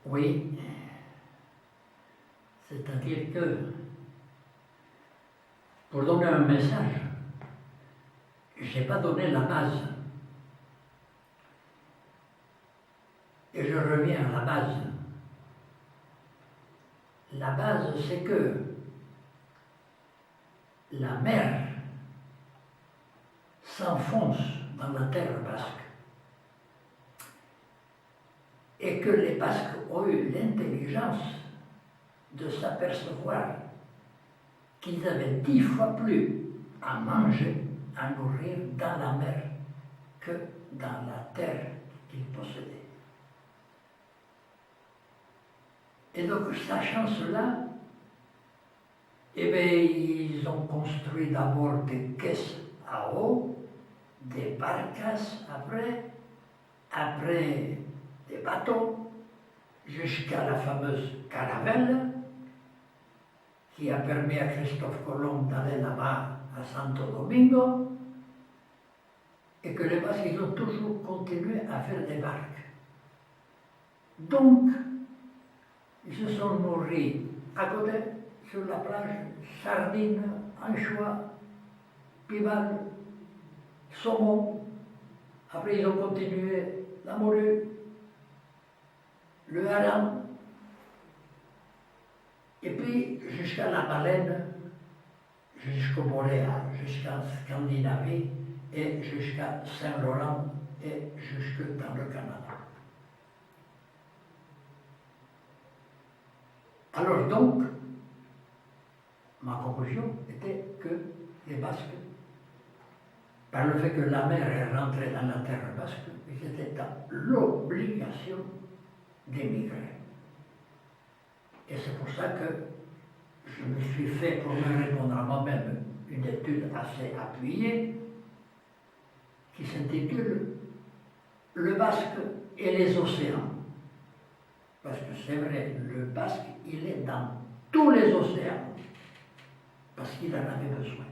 Oui, c'est-à-dire que pour donner un message, je n'ai pas donné la base. Et je reviens à la base. La base, c'est que la mer s'enfonce dans la terre basque et que les Basques ont eu l'intelligence de s'apercevoir qu'ils avaient 10 fois plus à manger, à nourrir dans la mer que dans la terre qu'ils possédaient. Et donc, sachant cela, eh bien, ils ont construit d'abord des caisses à eau, des barcasses après des bateaux, jusqu'à la fameuse caravelle qui a permis à Christophe Colomb d'aller là-bas à Santo Domingo, et que les Basques, ils ont toujours continué à faire des barques. Donc, ils se sont nourris à côté, sur la plage, sardines, anchois, pival, saumon. Après, ils ont continué la morue, le hareng, et puis jusqu'à la baleine, jusqu'au Boréal, jusqu'en Scandinavie, et jusqu'à Saint-Laurent, et jusque dans le Canada. Alors donc, ma conclusion était que les Basques, par le fait que la mer est rentrée dans la terre basque, ils étaient dans l'obligation d'émigrer. Et c'est pour ça que je me suis fait, pour me répondre à moi-même, une étude assez appuyée qui s'intitule « Le Basque et les océans ». Parce que c'est vrai, le Basque, il est dans tous les océans, parce qu'il en avait besoin.